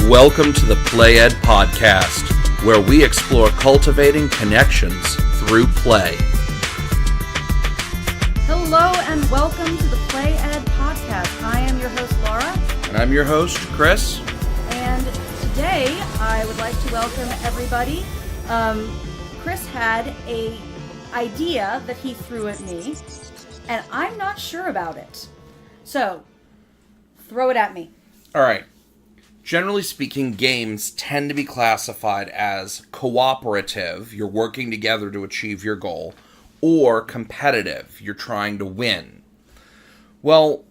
Welcome to the Play Ed Podcast, where we explore cultivating connections through play. Hello and welcome to the Play Ed Podcast. I am your host, Laura. And I'm your host, Chris. And today I would like to welcome everybody. Chris had an idea that he threw at me, and I'm not sure about it. So, throw it at me. All right. Generally speaking, games tend to be classified as cooperative, you're working together to achieve your goal, or competitive, you're trying to win. Well,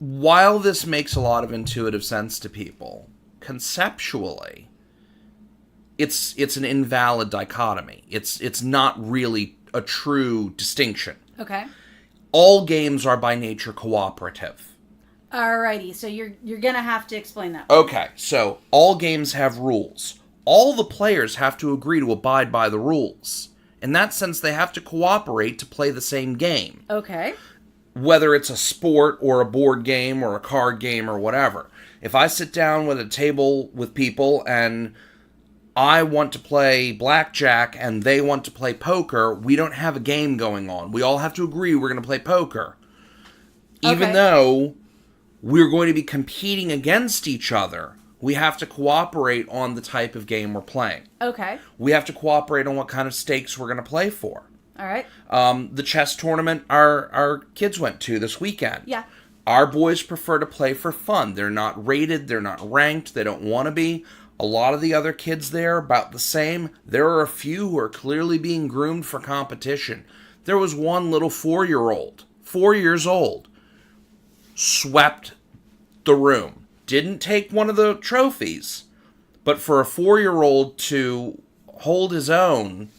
while this makes a lot of intuitive sense to people, conceptually, it's an invalid dichotomy. It's not really a true distinction. Okay. All games are by nature cooperative. Alrighty, so you're gonna have to explain that. Okay, so all games have rules. All the players have to agree to abide by the rules. In that sense, they have to cooperate to play the same game. Okay. Whether it's a sport or a board game or a card game or whatever. If I sit down with a table with people and I want to play blackjack and they want to play poker, we don't have a game going on. We all have to agree we're going to play poker. Even though we're going to be competing against each other, we have to cooperate on the type of game we're playing. Okay. We have to cooperate on what kind of stakes we're going to play for. All right. The chess tournament our kids went to this weekend. Yeah. Our boys prefer to play for fun. They're not rated. They're not ranked. They don't want to be. A lot of the other kids there, about the same. There are a few who are clearly being groomed for competition. There was one little 4-year-old, 4 years old, swept the room. Didn't take one of the trophies, but for a 4-year-old to hold his own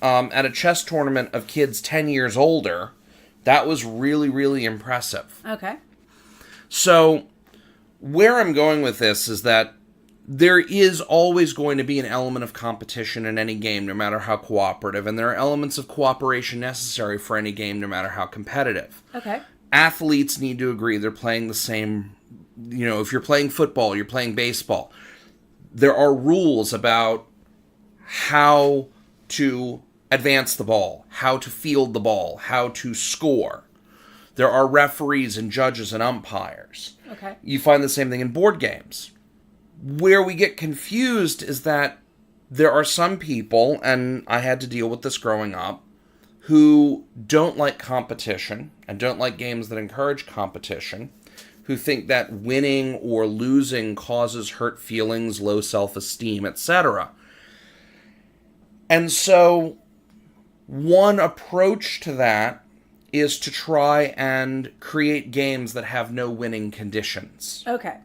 at a chess tournament of kids 10 years older, that was really, really impressive. Okay. So, where I'm going with this is that there is always going to be an element of competition in any game, no matter how cooperative, and there are elements of cooperation necessary for any game, no matter how competitive. Okay. Athletes need to agree they're playing the same, if you're playing football, you're playing baseball. There are rules about how to advance the ball, how to field the ball, how to score. There are referees and judges and umpires. Okay. You find the same thing in board games. Where we get confused is that there are some people, and I had to deal with this growing up, who don't like competition and don't like games that encourage competition, who think that winning or losing causes hurt feelings, low self-esteem, etc. And so, one approach to that is to try and create games that have no winning conditions. Okay.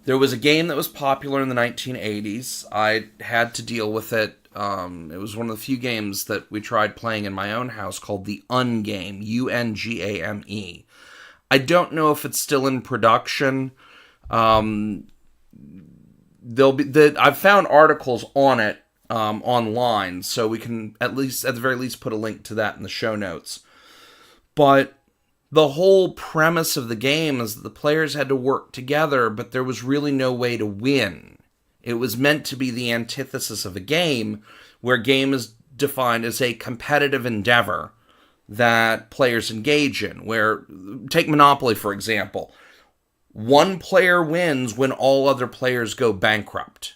There was a game that was popular in the 1980s. I had to deal with it. It was one of the few games that we tried playing in my own house called the Ungame, Ungame. I don't know if it's still in production. I've found articles on it online, so we can at the very least put a link to that in the show notes. But the whole premise of the game is that the players had to work together, but there was really no way to win. It was meant to be the antithesis of a game, where game is defined as a competitive endeavor that players engage in. Where, take Monopoly, for example. One player wins when all other players go bankrupt.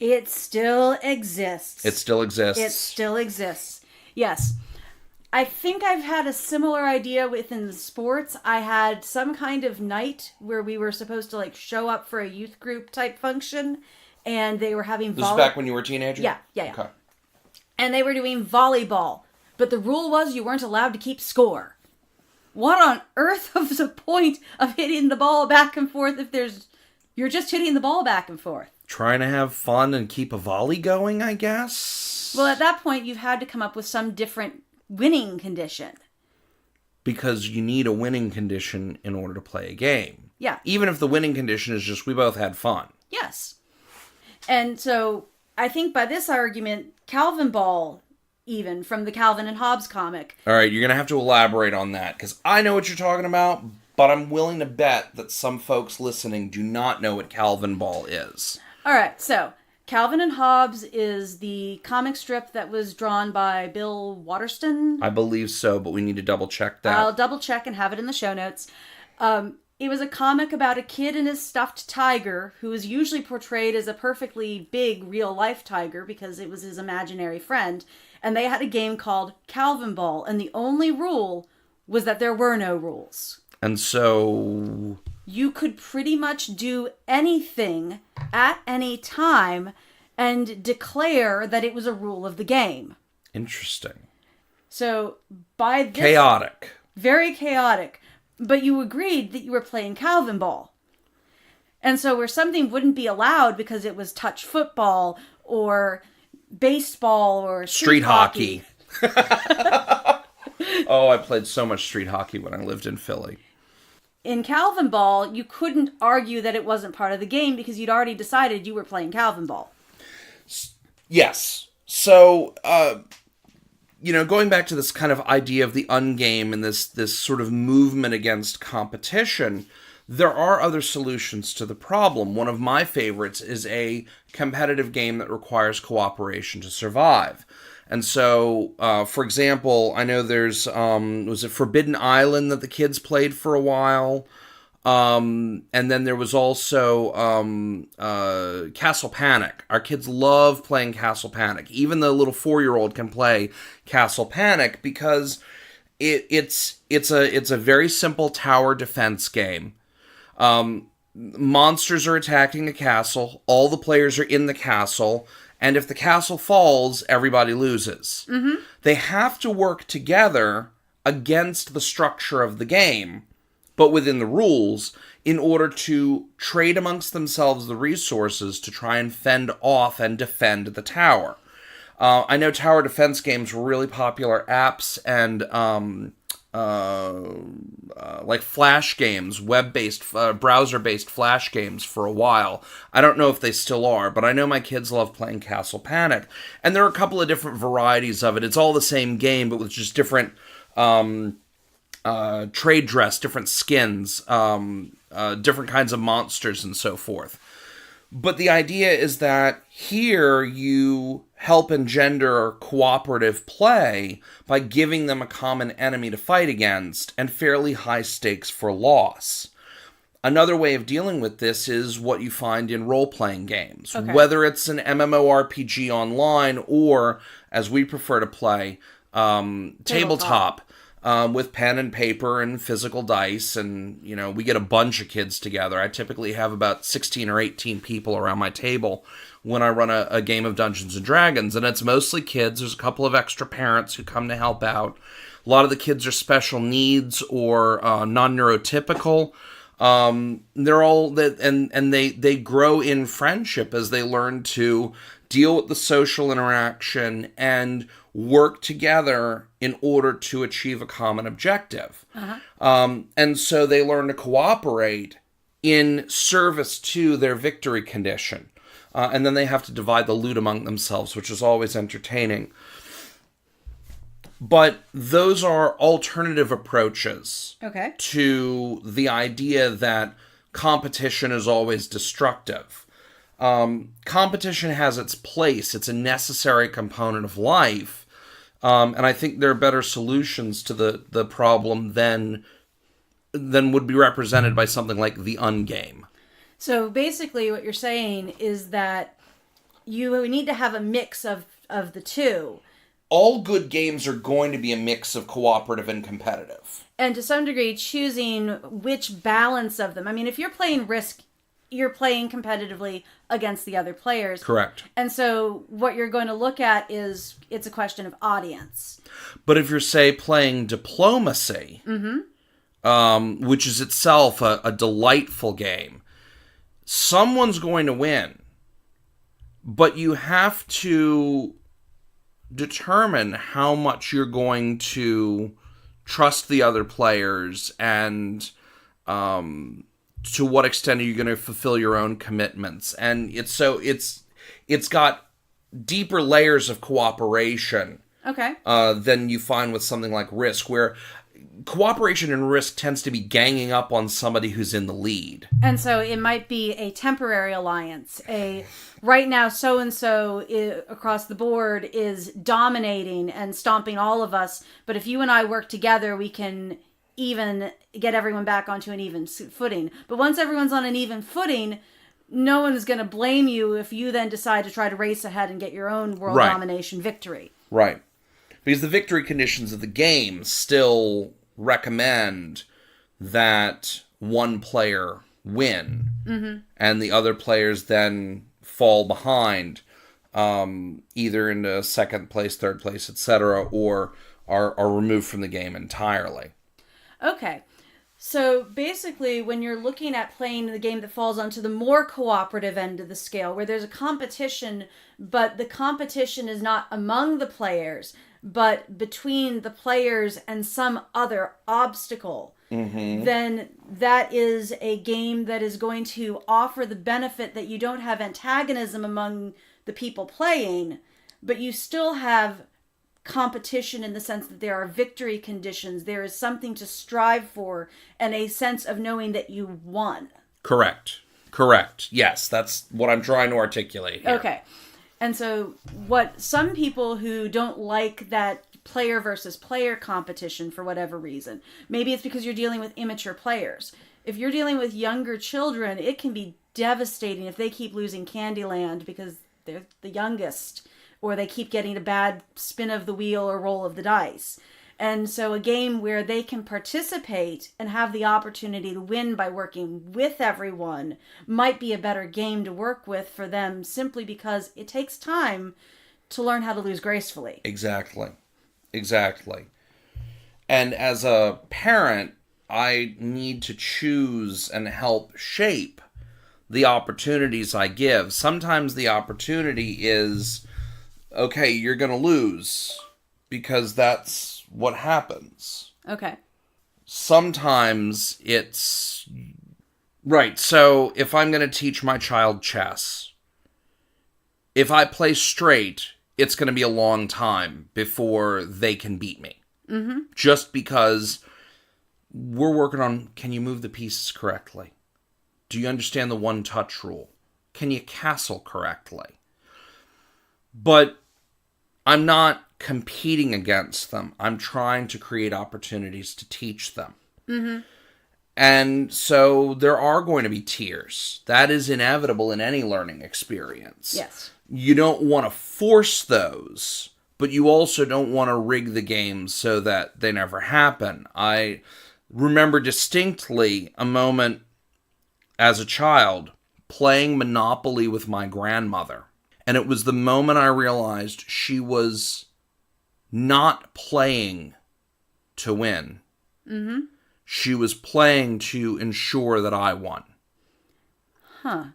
It still exists. It still exists. It still exists. Yes. I think I've had a similar idea within the sports. I had some kind of night where we were supposed to show up for a youth group type function, and they were having This is back when you were a teenager? Yeah. Okay. And they were doing volleyball, but the rule was you weren't allowed to keep score. What on earth was the point of hitting the ball back and forth if you're just hitting the ball back and forth? Trying to have fun and keep a volley going, I guess? Well, at that point, you've had to come up with some different winning condition. Because you need a winning condition in order to play a game. Yeah. Even if the winning condition is just we both had fun. Yes. And so I think by this argument, Calvin Ball even from the Calvin and Hobbes comic. All right, you're going to have to elaborate on that, because I know what you're talking about, but I'm willing to bet that some folks listening do not know what Calvin Ball is. All right, so Calvin and Hobbes is the comic strip that was drawn by Bill Waterston. I believe so, but we need to double check that. I'll double check and have it in the show notes. It was a comic about a kid and his stuffed tiger who was usually portrayed as a perfectly big real-life tiger because it was his imaginary friend. And they had a game called Calvin Ball, and the only rule was that there were no rules. And so you could pretty much do anything at any time and declare that it was a rule of the game. Interesting. So by this... Chaotic. Very chaotic. But you agreed that you were playing Calvin Ball. And so where something wouldn't be allowed because it was touch football or baseball or street hockey. Oh, I played so much street hockey when I lived in Philly. In Calvin Ball, you couldn't argue that it wasn't part of the game because you'd already decided you were playing Calvin Ball. Yes. So, going back to this kind of idea of the ungame and this sort of movement against competition, there are other solutions to the problem. One of my favorites is a competitive game that requires cooperation to survive. And so, for example, I know there's, was it Forbidden Island that the kids played for a while? And then there was also Castle Panic. Our kids love playing Castle Panic. Even the little 4-year-old can play Castle Panic because it's a very simple tower defense game. Monsters are attacking the castle. All the players are in the castle. And if the castle falls, everybody loses. Mm-hmm. They have to work together against the structure of the game, but within the rules, in order to trade amongst themselves the resources to try and fend off and defend the tower. I know tower defense games were really popular apps and like flash games, web-based, browser-based flash games for a while. I don't know if they still are, but I know my kids love playing Castle Panic. And there are a couple of different varieties of it. It's all the same game, but with just different trade dress, different skins, different kinds of monsters, and so forth. But the idea is that here you help engender cooperative play by giving them a common enemy to fight against and fairly high stakes for loss. Another way of dealing with this is what you find in role-playing games. Okay. Whether it's an MMORPG online or, as we prefer to play, tabletop. With pen and paper and physical dice, and, we get a bunch of kids together. I typically have about 16 or 18 people around my table when I run a game of Dungeons & Dragons, and it's mostly kids. There's a couple of extra parents who come to help out. A lot of the kids are special needs or non-neurotypical. They're all that, and they grow in friendship as they learn to deal with the social interaction and work together in order to achieve a common objective. Uh-huh. And so they learn to cooperate in service to their victory condition. And then they have to divide the loot among themselves, which is always entertaining. But those are alternative approaches to the idea that competition is always destructive. Competition has its place. It's a necessary component of life. And I think there are better solutions to the problem than would be represented by something like the ungame. So basically what you're saying is that you need to have a mix of the two. All good games are going to be a mix of cooperative and competitive. And to some degree, choosing which balance of them. I mean, if you're playing Risk, you're playing competitively against the other players. Correct. And so what you're going to look at is, it's a question of audience. But if you're, say, playing Diplomacy, which is itself a delightful game, someone's going to win. But you have to determine how much you're going to trust the other players and to what extent are you going to fulfill your own commitments. And it's got deeper layers of cooperation than you find with something like Risk, where cooperation and risk tends to be ganging up on somebody who's in the lead. And so it might be a temporary alliance. Right now, so-and-so across the board is dominating and stomping all of us. But if you and I work together, we can even get everyone back onto an even footing. But once everyone's on an even footing, no one's going to blame you if you then decide to try to race ahead and get your own world domination victory. Right. Because the victory conditions of the game still recommend that one player win, and the other players then fall behind, either into second place, third place, etc., or are removed from the game entirely. Okay. So basically, when you're looking at playing the game that falls onto the more cooperative end of the scale, where there's a competition, but the competition is not among the players, but between the players and some other obstacle, then that is a game that is going to offer the benefit that you don't have antagonism among the people playing, but you still have competition in the sense that there are victory conditions. There is something to strive for and a sense of knowing that you won. Correct. Yes, that's what I'm trying to articulate here. Okay. And so what some people who don't like that player versus player competition for whatever reason, maybe it's because you're dealing with immature players. If you're dealing with younger children, it can be devastating if they keep losing Candyland because they're the youngest, or they keep getting a bad spin of the wheel or roll of the dice. And so a game where they can participate and have the opportunity to win by working with everyone might be a better game to work with for them, simply because it takes time to learn how to lose gracefully. Exactly. And as a parent, I need to choose and help shape the opportunities I give. Sometimes the opportunity is, okay, you're going to lose because that's what happens. Okay. Sometimes it's... Right, so if I'm going to teach my child chess, if I play straight, it's going to be a long time before they can beat me. Just because we're working on, can you move the pieces correctly? Do you understand the one-touch rule? Can you castle correctly? But I'm not competing against them. I'm trying to create opportunities to teach them. And so there are going to be tears. That is inevitable in any learning experience. Yes. You don't want to force those, but you also don't want to rig the game so that they never happen. I remember distinctly a moment as a child playing Monopoly with my grandmother. And it was the moment I realized she was not playing to win. She was playing to ensure that I won.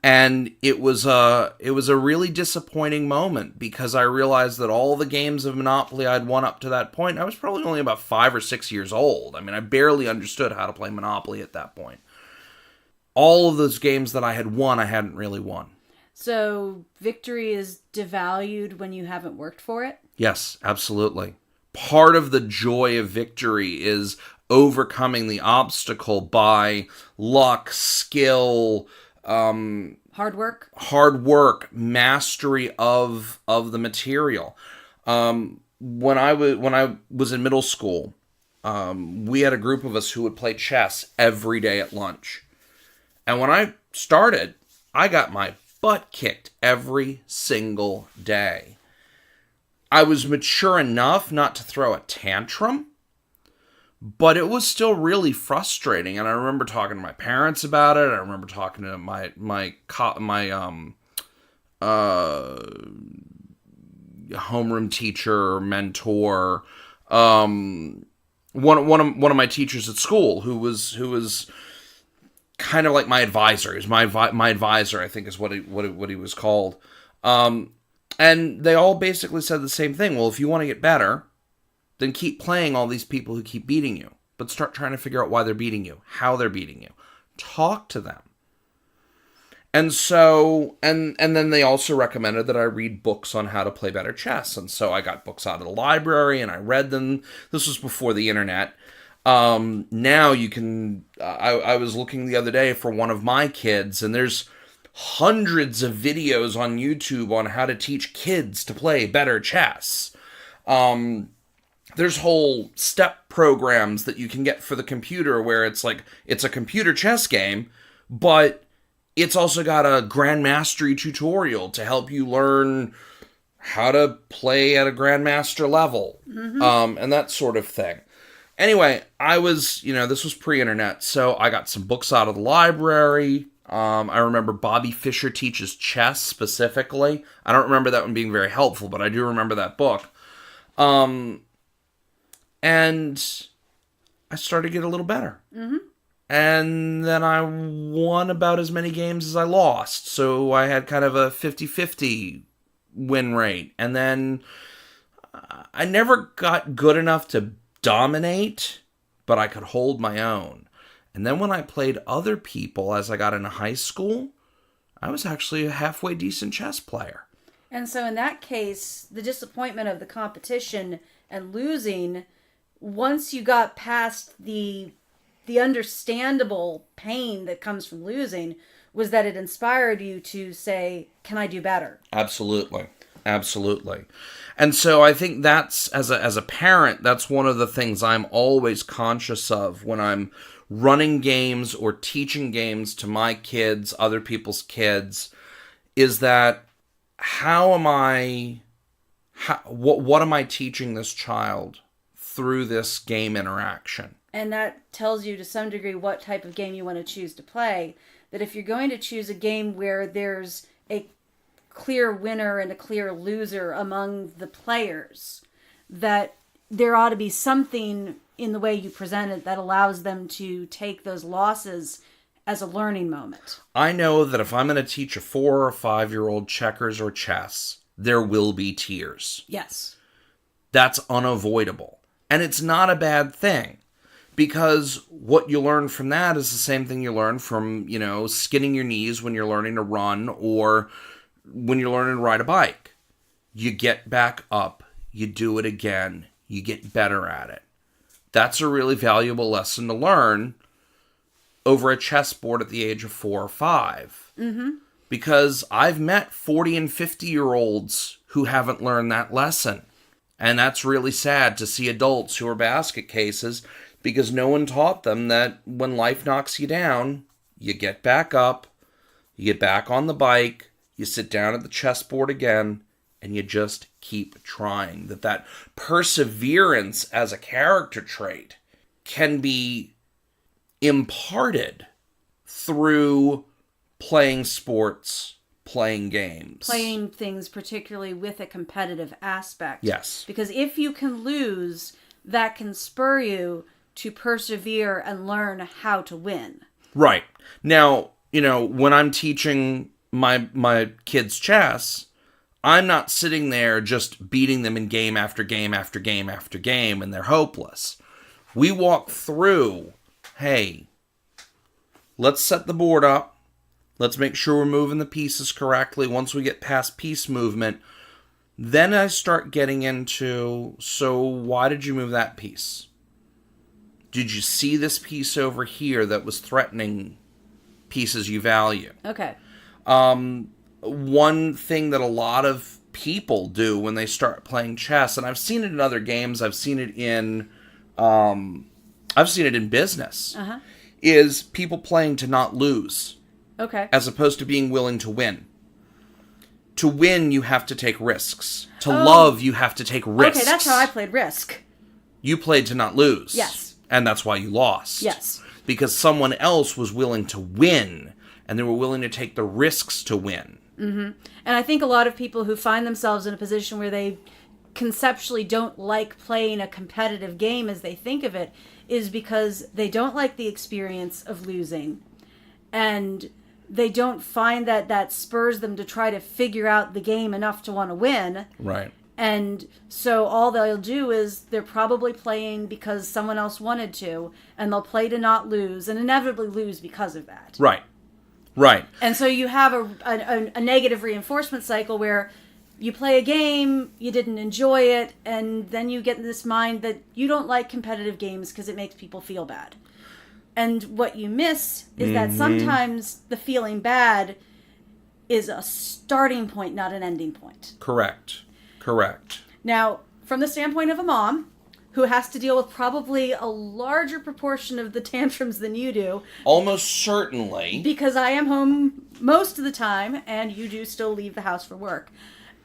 And it was a really disappointing moment because I realized that all the games of Monopoly I'd won up to that point, I was probably only about 5 or 6 years old. I mean, I barely understood how to play Monopoly at that point. All of those games that I had won, I hadn't really won. So victory is devalued when you haven't worked for it? Yes, absolutely. Part of the joy of victory is overcoming the obstacle by luck, skill, hard work, mastery of the material. When I was in middle school, we had a group of us who would play chess every day at lunch. And when I started, I got my butt kicked every single day. I was mature enough not to throw a tantrum, but it was still really frustrating. And I remember talking to my parents about it. I remember talking to my homeroom teacher or mentor, one of my teachers at school who was kind of like my advisor. He was my advisor, I think is what he was called. And they all basically said the same thing. Well, if you want to get better, then keep playing all these people who keep beating you. But start trying to figure out why they're beating you, how they're beating you. Talk to them. And so, and then they also recommended that I read books on how to play better chess. And so I got books out of the library and I read them. This was before the internet. Now you can. I was looking the other day for one of my kids, and there's hundreds of videos on YouTube on how to teach kids to play better chess. There's whole step programs that you can get for the computer where it's like it's a computer chess game, but it's also got a grandmastery tutorial to help you learn how to play at a grandmaster level, and that sort of thing. Anyway, this was pre-internet, so I got some books out of the library. I remember Bobby Fischer Teaches Chess specifically. I don't remember that one being very helpful, but I do remember that book. And I started to get a little better. And then I won about as many games as I lost. So I had kind of a 50-50 win rate. And then I never got good enough to dominate, but I could hold my own. And then when I played other people as I got into high school, I was actually a halfway decent chess player. And so in that case, the disappointment of the competition and losing, once you got past the understandable pain that comes from losing, was that it inspired you to say, can I do better? Absolutely. Absolutely. And so I think that's, as a parent, that's one of the things I'm always conscious of when I'm running games or teaching games to my kids, other people's kids, is that what am I teaching this child through this game interaction? And that tells you to some degree what type of game you want to choose to play. That if you're going to choose a game where there's a clear winner and a clear loser among the players, that there ought to be something in the way you present it that allows them to take those losses as a learning moment. I know that if I'm going to teach a 4 or 5-year-old checkers or chess, there will be tears. Yes. That's unavoidable. And it's not a bad thing. Because what you learn from that is the same thing you learn from, skinning your knees when you're learning to run or when you're learning to ride a bike. You get back up, you do it again, you get better at it. That's a really valuable lesson to learn over a chessboard at the age of 4 or 5. Mm-hmm. Because I've met 40 and 50-year-olds who haven't learned that lesson. And that's really sad to see adults who are basket cases because no one taught them that when life knocks you down, you get back up, you get back on the bike, you sit down at the chessboard again, and you just keep trying. That perseverance as a character trait can be imparted through playing sports, playing games. Playing things particularly with a competitive aspect. Yes. Because if you can lose, that can spur you to persevere and learn how to win. Right. Now, when I'm teaching my kids chess, I'm not sitting there just beating them in game after game after game after game and they're hopeless. We walk through, hey, let's set the board up. Let's make sure we're moving the pieces correctly. Once we get past piece movement, then I start getting into, so why did you move that piece? Did you see this piece over here that was threatening pieces you value? Okay. One thing that a lot of people do when they start playing chess, and I've seen it in other games, I've seen it in business, is people playing to not lose. Okay. As opposed to being willing to win. To win, you have to take risks. To love, you have to take risks. Okay, that's how I played Risk. You played to not lose. Yes. And that's why you lost. Yes. Because someone else was willing to win, and they were willing to take the risks to win. Mm-hmm. And I think a lot of people who find themselves in a position where they conceptually don't like playing a competitive game as they think of it is because they don't like the experience of losing. And they don't find that spurs them to try to figure out the game enough to want to win. Right. And so all they'll do is they're probably playing because someone else wanted to, and they'll play to not lose, and inevitably lose because of that. Right. Right. And so you have a negative reinforcement cycle where you play a game, you didn't enjoy it, and then you get in this mind that you don't like competitive games because it makes people feel bad. And what you miss is that sometimes the feeling bad is a starting point, not an ending point. Correct. Now, from the standpoint of a mom who has to deal with probably a larger proportion of the tantrums than you do. Almost certainly. Because I am home most of the time, and you do still leave the house for work.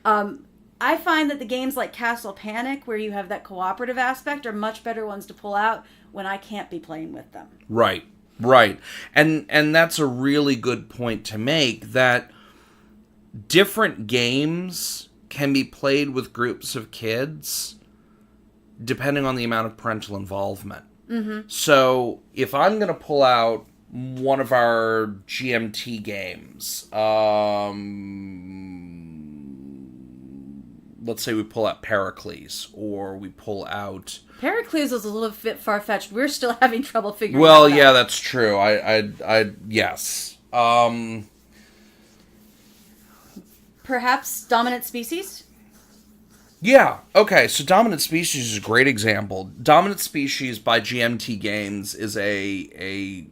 I find that the games like Castle Panic, where you have that cooperative aspect, are much better ones to pull out when I can't be playing with them. Right. And that's a really good point to make, that different games can be played with groups of kids depending on the amount of parental involvement. So if I'm going to pull out one of our GMT games, let's say we pull out Pericles, or we pull out... Pericles is a little bit far-fetched. We're still having trouble figuring it out. Well, yeah, that's true. Yes. Perhaps Dominant Species? Yeah, okay, so Dominant Species is a great example. Dominant Species by GMT Games is it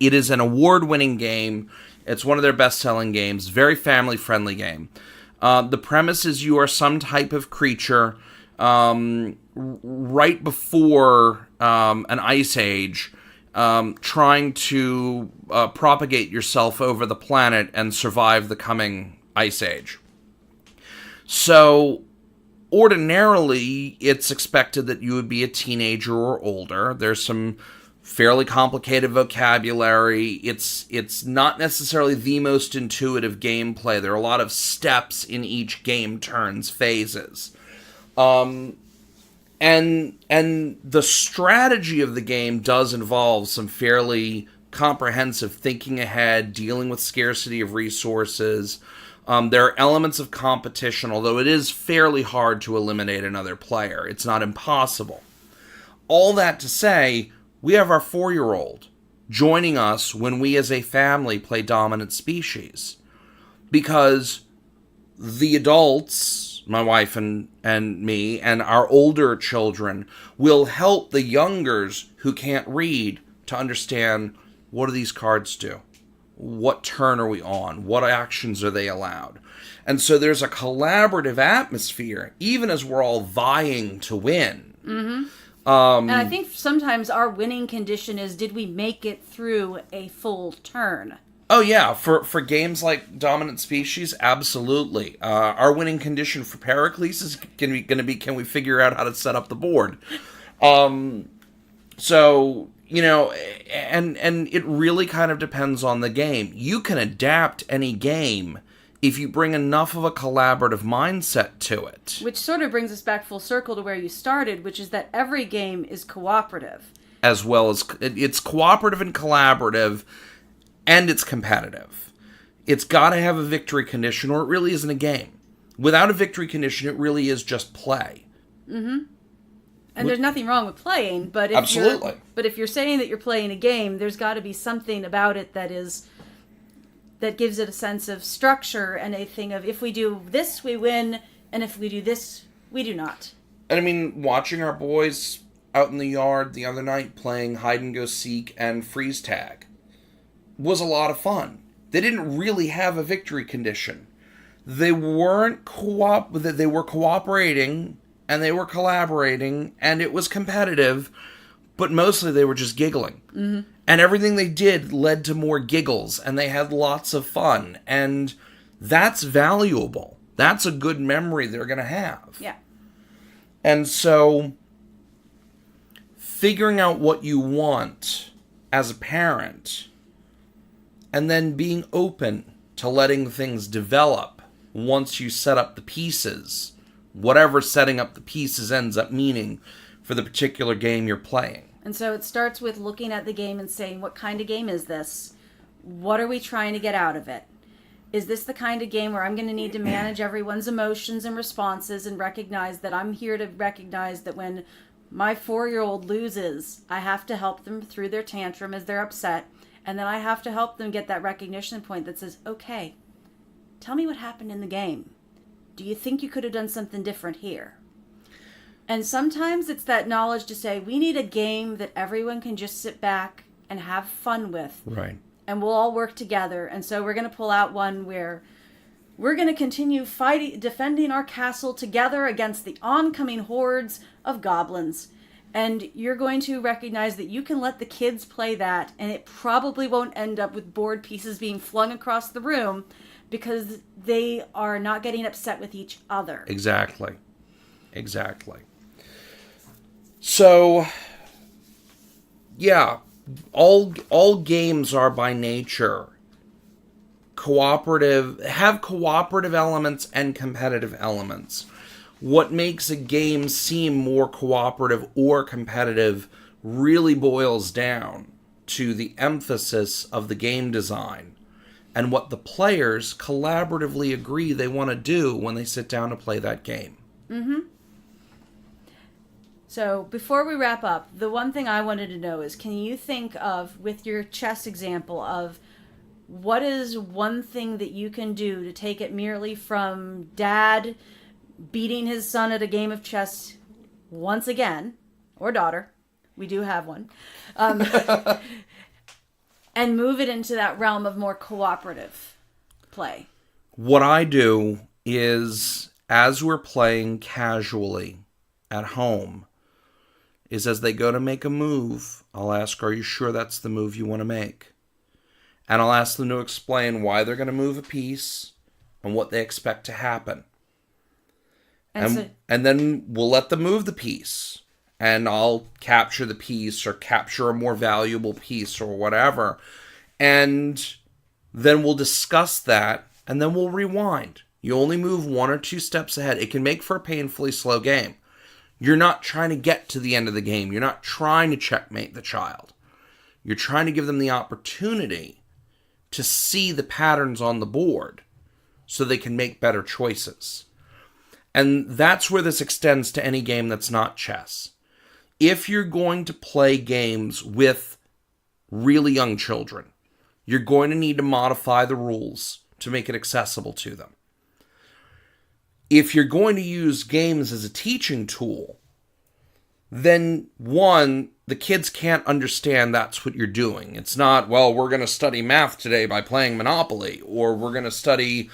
is an award-winning game. It's one of their best-selling games. Very family-friendly game. The premise is you are some type of creature right before an ice age, trying to propagate yourself over the planet and survive the coming ice age. So, ordinarily, it's expected that you would be a teenager or older. There's some fairly complicated vocabulary. It's not necessarily the most intuitive gameplay. There are a lot of steps in each game turn's phases. And the strategy of the game does involve some fairly comprehensive thinking ahead, dealing with scarcity of resources. There are elements of competition, although it is fairly hard to eliminate another player. It's not impossible. All that to say, we have our 4-year-old joining us when we as a family play Dominant Species. Because the adults, my wife and me, and our older children, will help the youngers who can't read to understand, what do these cards do? What turn are we on? What actions are they allowed? And so there's a collaborative atmosphere, even as we're all vying to win. Mm-hmm. And I think sometimes our winning condition is, did we make it through a full turn? Oh yeah, for games like Dominant Species, absolutely. Our winning condition for Pericles is going to be, can we figure out how to set up the board? So... and it really kind of depends on the game. You can adapt any game if you bring enough of a collaborative mindset to it. Which sort of brings us back full circle to where you started, which is that every game is cooperative. As well as, it's cooperative and collaborative, and it's competitive. It's got to have a victory condition, or it really isn't a game. Without a victory condition, it really is just play. Mm-hmm. And there's nothing wrong with playing, but if you're saying that you're playing a game, there's got to be something about it that gives it a sense of structure and a thing of, if we do this, we win, and if we do this, we do not. And I mean, watching our boys out in the yard the other night playing hide and go seek and freeze tag was a lot of fun. They didn't really have a victory condition. They weren't they were cooperating. And they were collaborating, and it was competitive, but mostly they were just giggling. Mm-hmm. And everything they did led to more giggles, and they had lots of fun. And that's valuable. That's a good memory they're going to have. Yeah. And so, figuring out what you want as a parent, and then being open to letting things develop once you set up the pieces, whatever setting up the pieces ends up meaning for the particular game you're playing. And so it starts with looking at the game and saying, what kind of game is this? What are we trying to get out of it? Is this the kind of game where I'm going to need to manage everyone's emotions and responses and recognize that I'm here to recognize that when my 4-year-old loses, I have to help them through their tantrum as they're upset, and then I have to help them get that recognition point that says, okay, tell me what happened in the game. do you think you could have done something different here? And sometimes it's that knowledge to say, we need a game that everyone can just sit back and have fun with. Right. And we'll all work together. And so we're going to pull out one where we're going to continue defending our castle together against the oncoming hordes of goblins. And you're going to recognize that you can let the kids play that, and it probably won't end up with board pieces being flung across the room because they are not getting upset with each other. Exactly. So, yeah, all games are by nature cooperative, have cooperative elements and competitive elements. What makes a game seem more cooperative or competitive really boils down to the emphasis of the game design and what the players collaboratively agree they want to do when they sit down to play that game. Mm-hmm. So before we wrap up, the one thing I wanted to know is, can you think of, with your chess example, of what is one thing that you can do to take it merely from dad beating his son at a game of chess once again, or daughter, we do have one, and move it into that realm of more cooperative play? What I do is, as we're playing casually at home, is as they go to make a move, I'll ask, are you sure that's the move you want to make? And I'll ask them to explain why they're going to move a piece and what they expect to happen. And then we'll let them move the piece. And I'll capture the piece or capture a more valuable piece or whatever. And then we'll discuss that, and then we'll rewind. You only move 1 or 2 steps ahead. It can make for a painfully slow game. You're not trying to get to the end of the game. You're not trying to checkmate the child. You're trying to give them the opportunity to see the patterns on the board so they can make better choices. And that's where this extends to any game that's not chess. If you're going to play games with really young children, you're going to need to modify the rules to make it accessible to them. If you're going to use games as a teaching tool, then one, the kids can't understand that's what you're doing. It's not, well, we're going to study math today by playing Monopoly, or we're going to study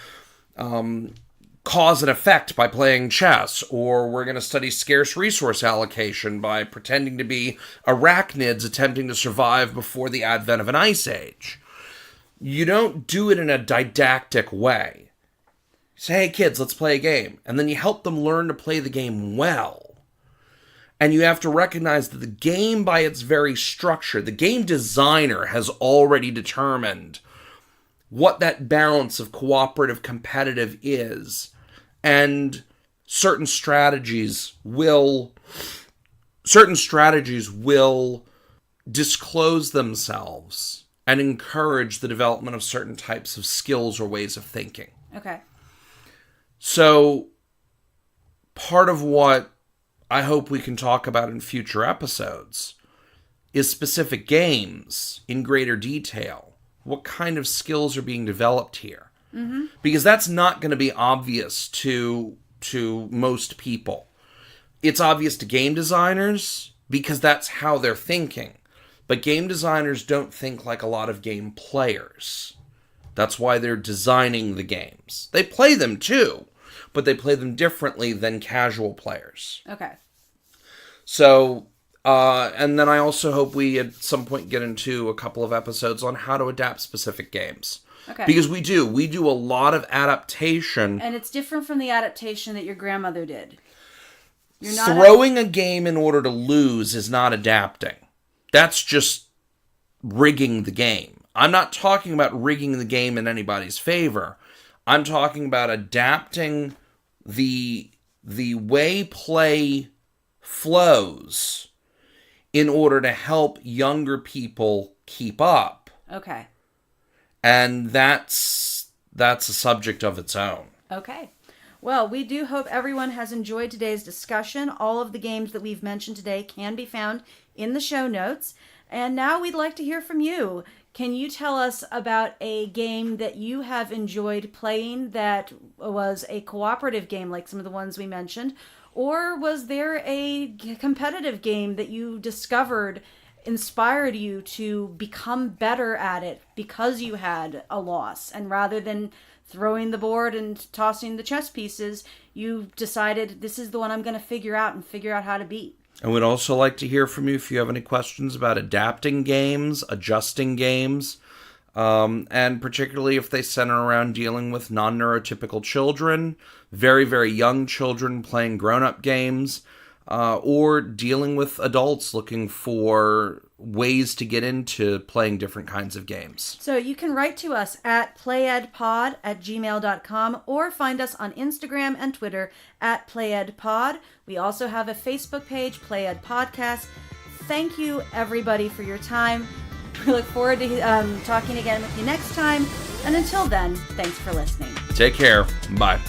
cause and effect by playing chess, or we're going to study scarce resource allocation by pretending to be arachnids attempting to survive before the advent of an ice age. You don't do it in a didactic way. You say, hey kids, let's play a game. And then you help them learn to play the game well. And you have to recognize that the game, by its very structure, the game designer has already determined what that balance of cooperative competitive is. And certain strategies will disclose themselves and encourage the development of certain types of skills or ways of thinking. Okay. So part of what I hope we can talk about in future episodes is specific games in greater detail. What kind of skills are being developed here? Mm-hmm. Because that's not going to be obvious to most people. It's obvious to game designers because that's how they're thinking. But game designers don't think like a lot of game players. That's why they're designing the games. They play them too, but they play them differently than casual players. Okay. So, and then I also hope we at some point get into a couple of episodes on how to adapt specific games. Okay. Because we do a lot of adaptation. And it's different from the adaptation that your grandmother did. You're not Throwing a game in order to lose is not adapting. That's just rigging the game. I'm not talking about rigging the game in anybody's favor. I'm talking about adapting the way play flows in order to help younger people keep up. Okay. And that's a subject of its own. Okay. Well, we do hope everyone has enjoyed today's discussion. All of the games that we've mentioned today can be found in the show notes. And now we'd like to hear from you. can you tell us about a game that you have enjoyed playing that was a cooperative game like some of the ones we mentioned? Or was there a competitive game that you discovered inspired you to become better at it because you had a loss? And rather than throwing the board and tossing the chess pieces, you decided this is the one I'm going to figure out how to beat. And we'd also like to hear from you if you have any questions about adapting games, adjusting games, and particularly if they center around dealing with non-neurotypical children, very, very young children playing grown-up games, or dealing with adults looking for ways to get into playing different kinds of games. So you can write to us at playedpod@gmail.com or find us on Instagram and Twitter at playedpod. We also have a Facebook page, Played Podcast. Thank you, everybody, for your time. We look forward to talking again with you next time. And until then, thanks for listening. Take care. Bye.